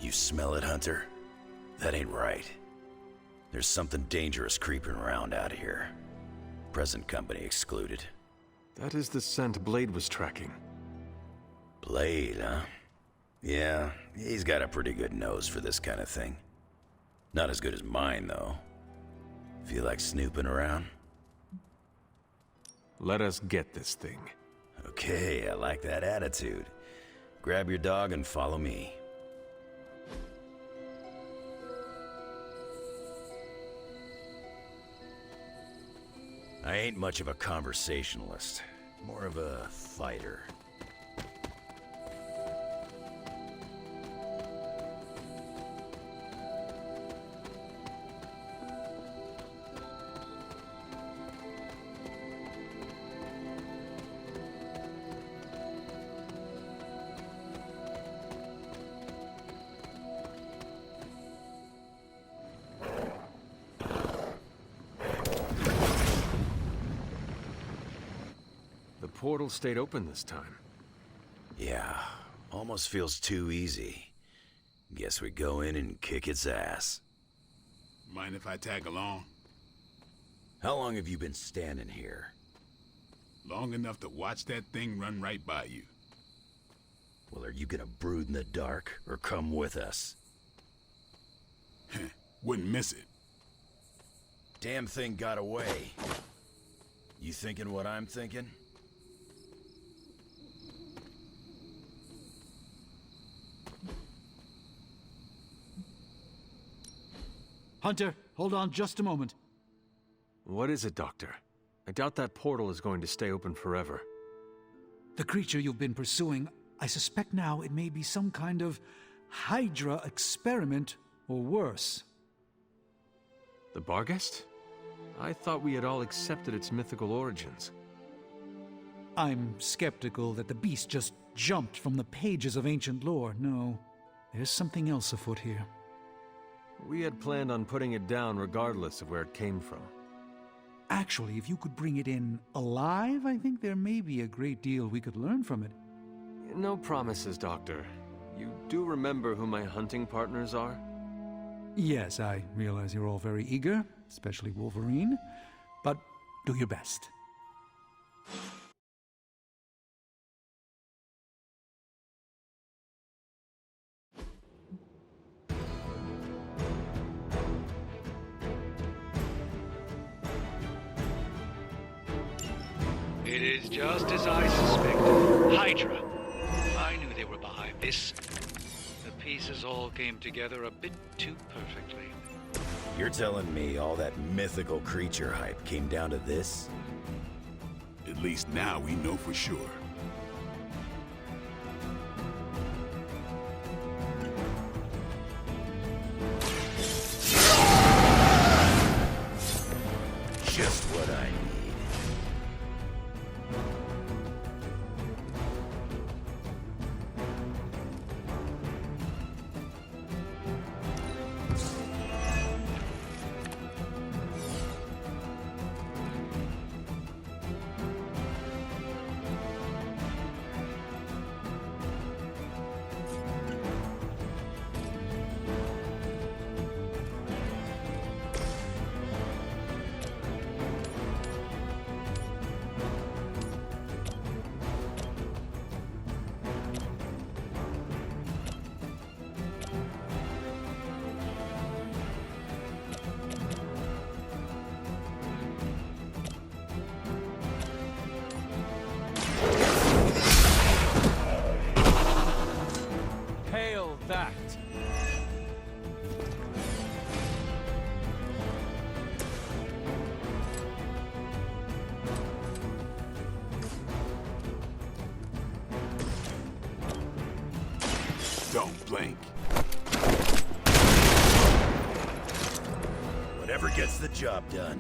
You smell it, Hunter? That ain't right. There's something dangerous creeping around out here. Present company excluded. That is the scent Blade was tracking. Blade, huh? Yeah, he's got a pretty good nose for this kind of thing. Not as good as mine, though. Feel like snooping around? Let us get this thing. Okay, I like that attitude. Grab your dog and follow me. I ain't much of a conversationalist, more of a fighter. The portal stayed open this time. Yeah, almost feels too easy. Guess we go in and kick its ass. Mind if I tag along? How long have you been standing here? Long enough to watch that thing run right by you. Well, are you gonna brood in the dark, or come with us? Wouldn't miss it. Damn thing got away. You thinking what I'm thinking? Hunter, hold on just a moment. What is it, Doctor? I doubt that portal is going to stay open forever. The creature you've been pursuing, I suspect now it may be some kind of Hydra experiment or worse. The Barghest? I thought we had all accepted its mythical origins. I'm skeptical that the beast just jumped from the pages of ancient lore. No, there's something else afoot here. We had planned on putting it down regardless of where it came from. Actually, if you could bring it in alive, I think there may be a great deal we could learn from it. No promises, Doctor. You do remember who my hunting partners are? Yes, I realize you're all very eager, especially Wolverine, but do your best. It is just as I suspected. Hydra. I knew they were behind this. The pieces all came together a bit too perfectly. You're telling me all that mythical creature hype came down to this? At least now we know for sure. Just what I need. Hail that! Don't blink. Whatever gets the job done.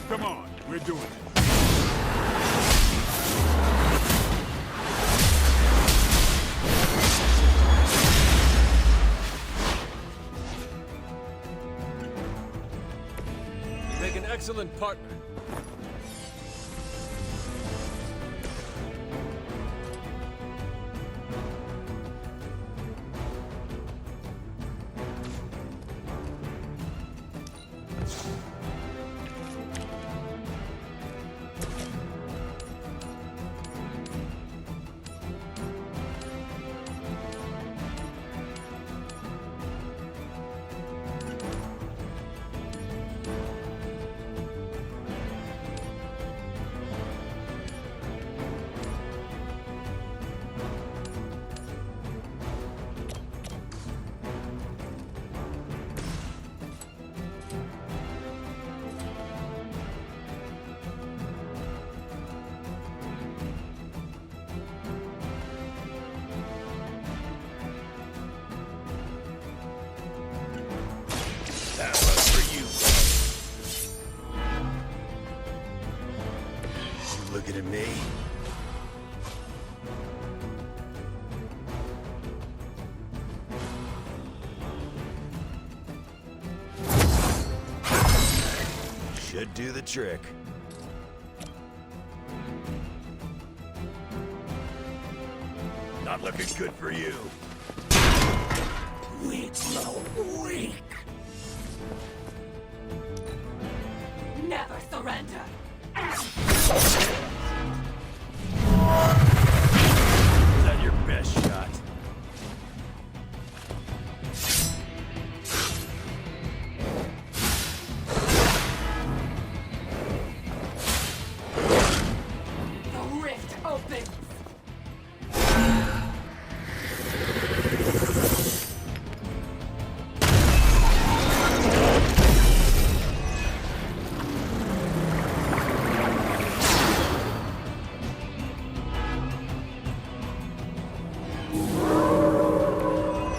Come on, we're doing it. You make an excellent partner. That was for you. You looking at me? Should do the trick. Not looking good for you. Weak, slow, weak. Never surrender! Is that your best shot? The rift opens!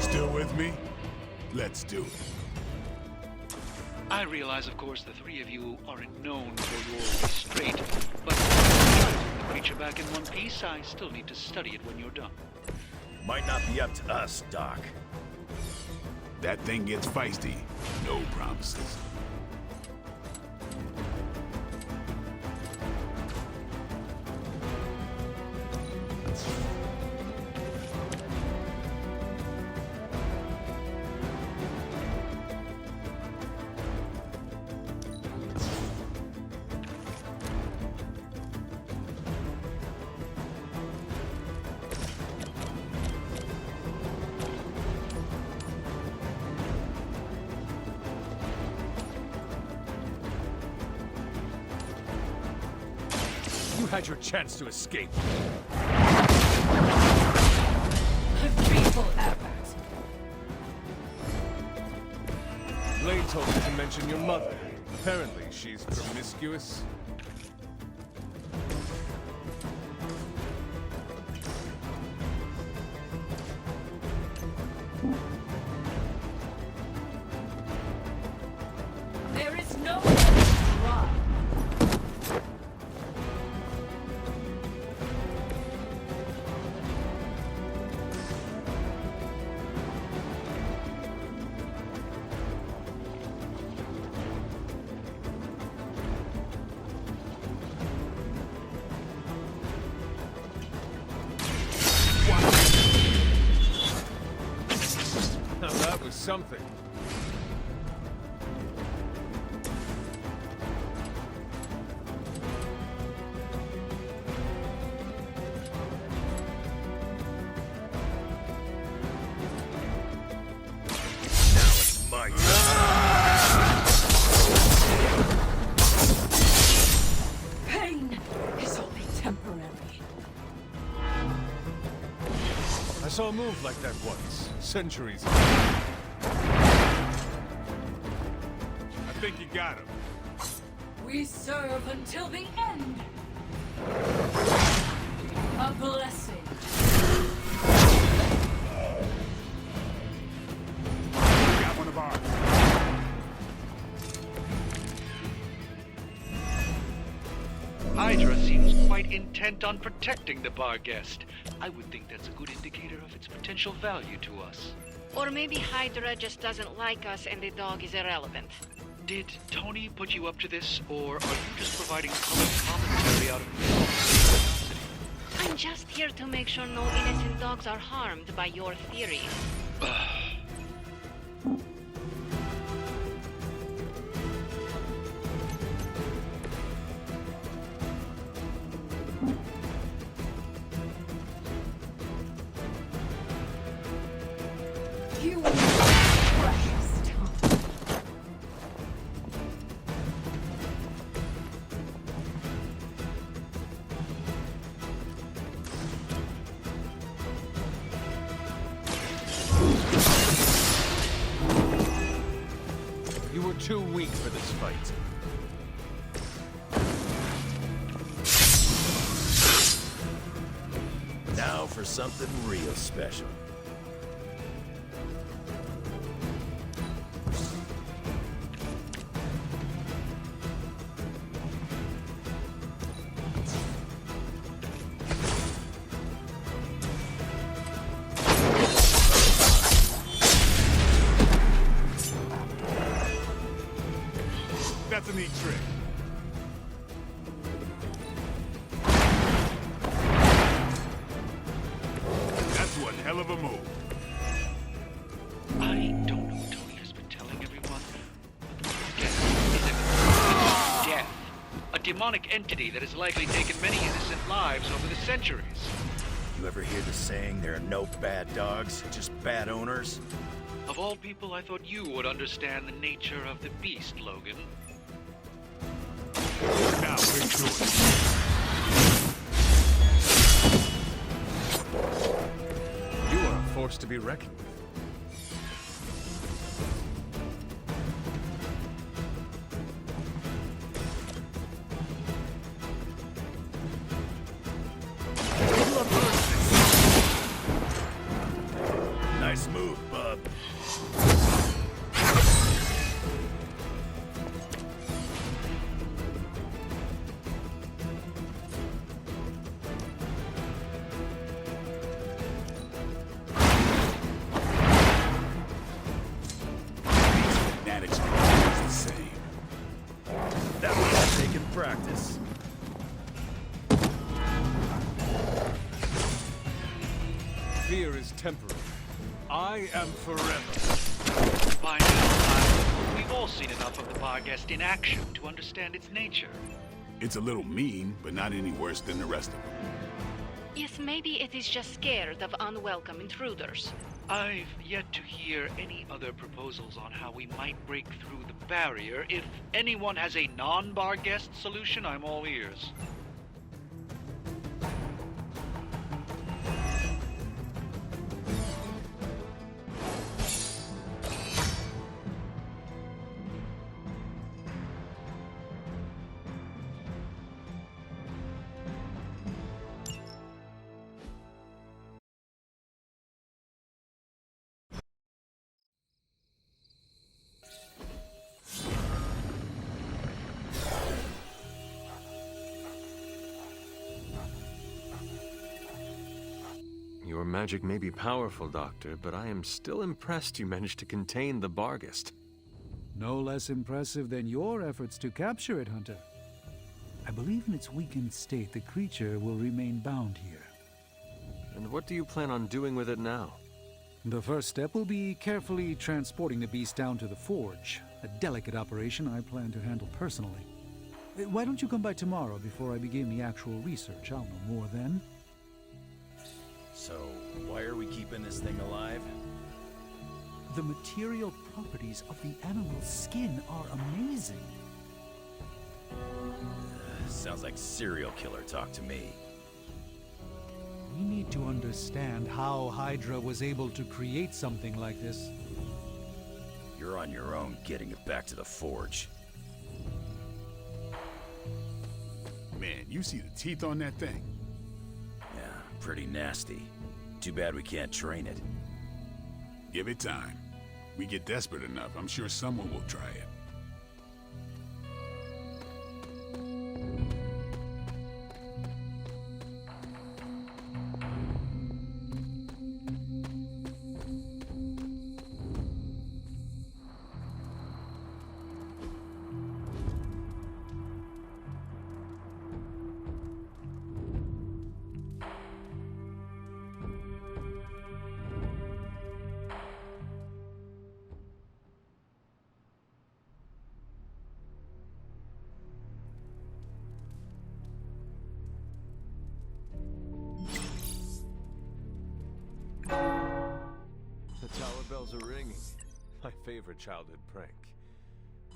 Still with me? Let's do it. I realize, of course, the three of you aren't known for your restraint, but to put the creature back in one piece, I still need to study it when you're done. Might not be up to us, Doc. That thing gets feisty. No promises. You had your chance to escape. A feeble effort! Blade told me to mention your mother. Apparently, she's promiscuous. There is no try. Now that was something. My Pain is only temporary. I saw a move like that once, centuries ago. I think you got him. We serve until the end. A blessing. We got one of ours. Hydra seems quite intent on protecting the Barghest. I would think that's a good indicator of its potential value to us. Or maybe Hydra just doesn't like us and the dog is irrelevant. Did Tony put you up to this, or are you just providing colored commentary out of curiosity? I'm just here to make sure no innocent dogs are harmed by your theories. You precious Tom. You were too weak for this fight. Now for something real special. That's a neat trick. That's one hell of a move. I don't know what Tony has been telling everyone, but the Barghest is a death. A demonic entity that has likely taken many innocent lives over the centuries. You ever hear the saying, there are no bad dogs, just bad owners? Of all people, I thought you would understand the nature of the beast, Logan. Now, we're to it. You are a force to be reckoned with. Nice move, bub. Fanatics are the same. That would have taken practice. Fear is temporary. I am forever. By now, we've all seen enough of the Barghest in action to understand its nature. It's a little mean, but not any worse than the rest of them. Yes, maybe it is just scared of unwelcome intruders. I've yet to hear any other proposals on how we might break through the barrier. If anyone has a non-Barghest solution, I'm all ears. Your magic may be powerful, Doctor, but I am still impressed you managed to contain the Barghest. No less impressive than your efforts to capture it, Hunter. I believe in its weakened state, the creature will remain bound here. And what do you plan on doing with it now? The first step will be carefully transporting the beast down to the forge, a delicate operation I plan to handle personally. Why don't you come by tomorrow before I begin the actual research? I'll know more then. So, why are we keeping this thing alive? The material properties of the animal's skin are amazing. Sounds like serial killer talk to me. We need to understand how Hydra was able to create something like this. You're on your own getting it back to the forge. Man, you see the teeth on that thing? Yeah, pretty nasty. Too bad we can't train it. Give it time. We get desperate enough, I'm sure someone will try it. doorbells are ringing. My favorite childhood prank.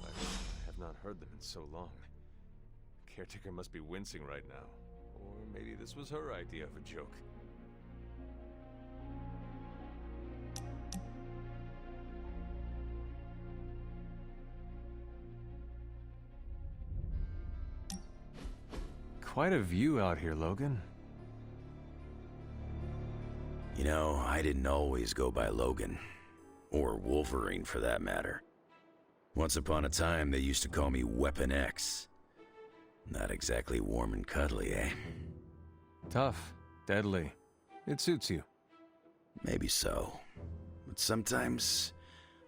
But I have not heard them in so long. Caretaker must be wincing right now. Or maybe this was her idea of a joke. Quite a view out here, Logan. You know, I didn't always go by Logan. Or Wolverine, for that matter. Once upon a time, they used to call me Weapon X. Not exactly warm and cuddly, eh? Tough, deadly. It suits you. Maybe so. But sometimes,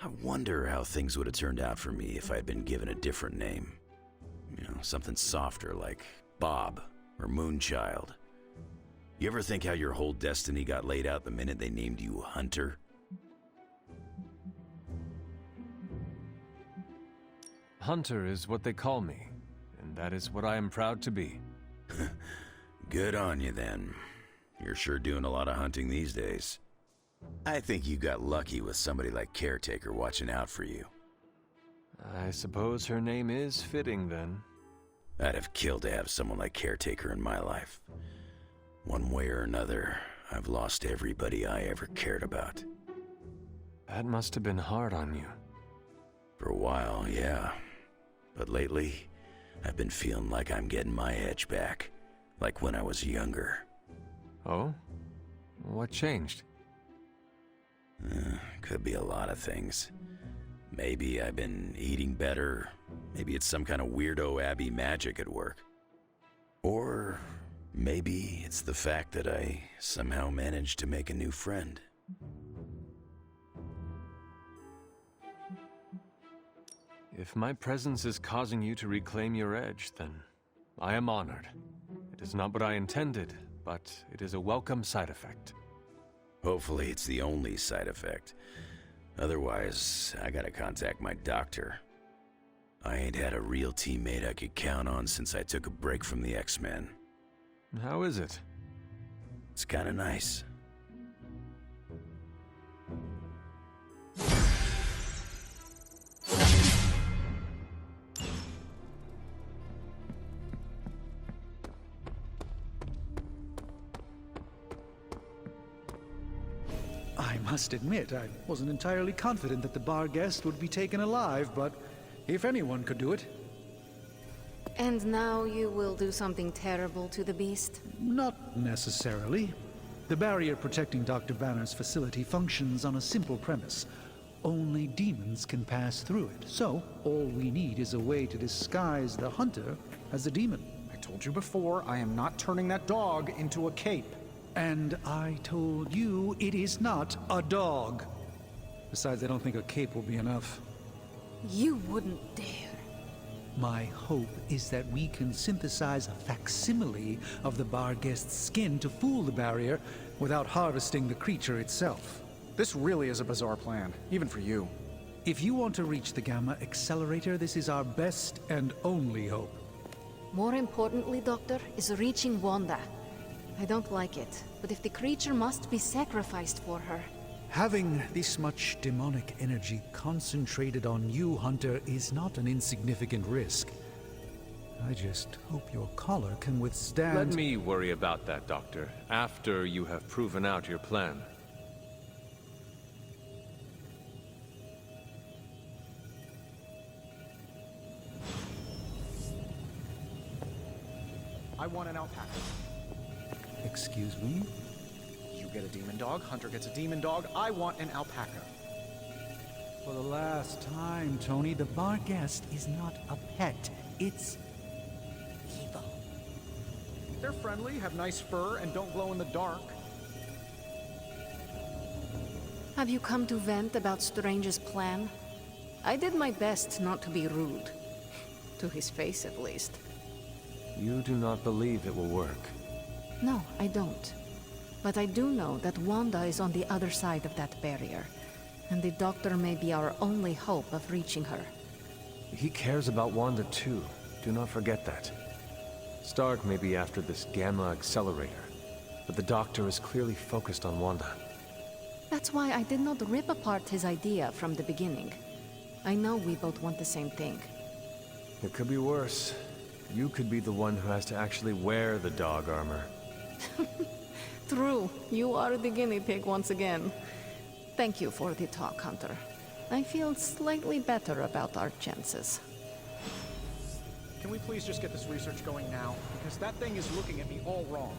I wonder how things would have turned out for me if I'd been given a different name. You know, something softer like Bob or Moonchild. You ever think how your whole destiny got laid out the minute they named you Hunter? Hunter is what they call me, and that is what I am proud to be. Good on you, then. You're sure doing a lot of hunting these days. I think you got lucky with somebody like Caretaker watching out for you. I suppose her name is fitting, then. I'd have killed to have someone like Caretaker in my life. One way or another, I've lost everybody I ever cared about. That must have been hard on you. For a while, yeah. But lately, I've been feeling like I'm getting my edge back. Like when I was younger. Oh? What changed? Could be a lot of things. Maybe I've been eating better. Maybe it's some kind of weirdo Abbey magic at work. Or maybe it's the fact that I somehow managed to make a new friend. If my presence is causing you to reclaim your edge, then I am honored. It is not what I intended, but it is a welcome side effect. Hopefully it's the only side effect. Otherwise, I gotta contact my doctor. I ain't had a real teammate I could count on since I took a break from the X-Men. How is it? It's kinda nice. I must admit, I wasn't entirely confident that the bar guest would be taken alive, but if anyone could do it, And now you will do something terrible to the beast? not necessarily. The barrier protecting Dr. Banner's facility functions on a simple premise. Only demons can pass through it. So, all we need is a way to disguise the hunter as a demon. I told you before, I am not turning that dog into a cape. And I told you it is not a dog. Besides, I don't think a cape will be enough. You wouldn't dare. My hope is that we can synthesize a facsimile of the bar guest's skin to fool the barrier without harvesting the creature itself. This really is a bizarre plan, even for you. If you want to reach the Gamma Accelerator, this is our best and only hope. More importantly, Doctor, is reaching Wanda. I don't like it, but if the creature must be sacrificed for her... Having this much demonic energy concentrated on you, Hunter, is not an insignificant risk. I just hope your collar can withstand... Let me worry about that, Doctor, after you have proven out your plan. I want an alpaca. Excuse me? You get a demon dog, Hunter gets a demon dog. I want an alpaca. For the last time, Tony, the bar guest is not a pet. It's evil. They're friendly, have nice fur, and don't glow in the dark. Have you come to vent about Strange's plan? I did my best not to be rude. To his face, at least. You do not believe it will work. No, I don't. But I do know that Wanda is on the other side of that barrier, and the Doctor may be our only hope of reaching her. He cares about Wanda too. Do not forget that. Stark may be after this Gamma Accelerator, but the Doctor is clearly focused on Wanda. That's That's why I did not rip apart his idea from the beginning. I know we both want the same thing. It could be worse. You could be the one who has to actually wear the dog armor. True, you are the guinea pig once again. Thank you for the talk, Hunter. I feel slightly better about our chances. Can we please just get this research going now? Because that thing is looking at me all wrong.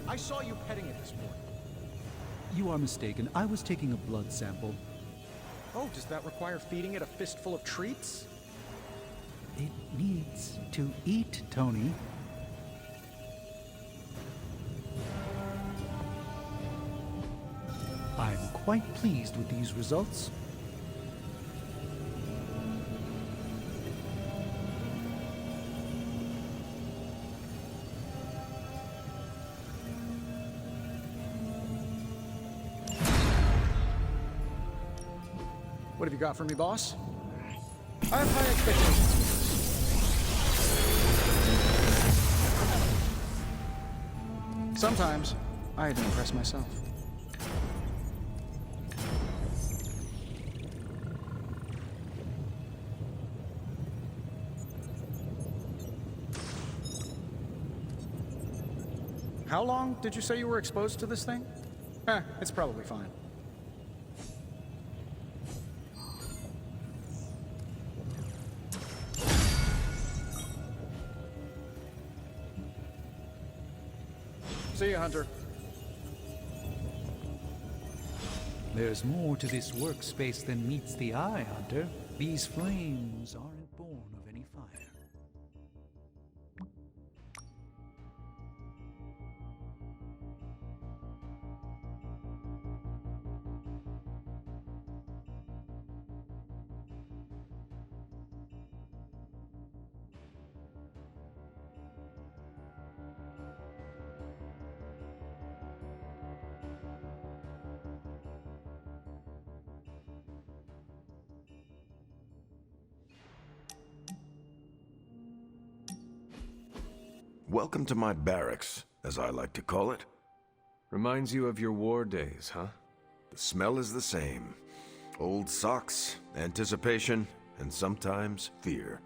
I saw you petting it this morning. You are mistaken. I was taking a blood sample. Oh, does that require feeding it a fistful of treats? It needs to eat, Tony. I'm quite pleased with these results. What have you got for me, boss? I have high expectations. Sometimes, I even impress myself. How long did you say you were exposed to this thing? It's probably fine. See you, Hunter. There's more to this workspace than meets the eye, Hunter. These flames aren't born of any fire. Welcome to my barracks, as I like to call it. Reminds you of your war days, huh? The smell is the same. Old socks, anticipation, and sometimes fear.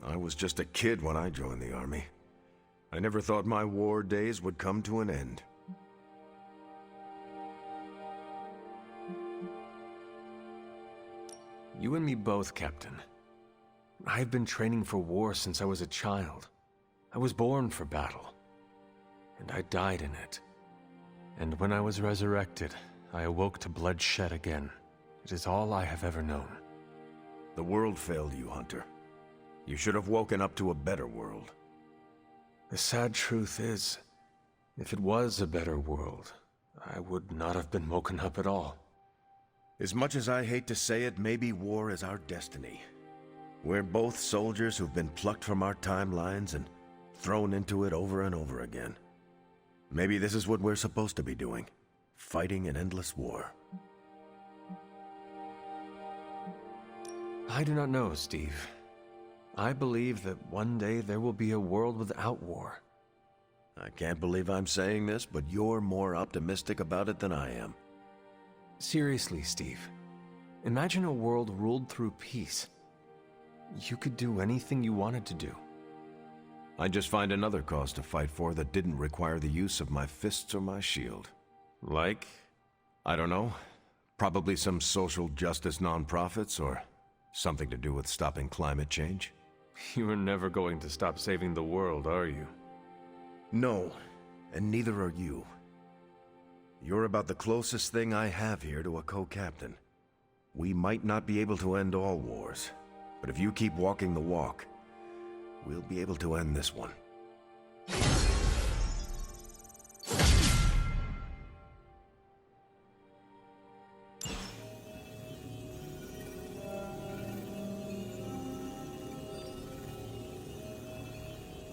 I was just a kid when I joined the army. I never thought my war days would come to an end. You and me both, Captain. I've been training for war since I was a child. I was born for battle, and I died in it. And when I was resurrected, I awoke to bloodshed again. It is all I have ever known. The world failed you, Hunter. You should have woken up to a better world. The sad truth is, if it was a better world, I would not have been woken up at all. As much as I hate to say it, maybe war is our destiny. We're both soldiers who've been plucked from our timelines and thrown into it over and over again. Maybe this is what we're supposed to be doing, fighting an endless war. I do not know, Steve. I believe that one day there will be a world without war. I can't believe I'm saying this, but you're more optimistic about it than I am. Seriously, Steve. Imagine a world ruled through peace. You could do anything you wanted to do. I'd just find another cause to fight for that didn't require the use of my fists or my shield. Like? I don't know. Probably some social justice nonprofits or something to do with stopping climate change. You are never going to stop saving the world, are you? No, and neither are you. You're about the closest thing I have here to a co-captain. We might not be able to end all wars, but if you keep walking the walk, we'll be able to end this one.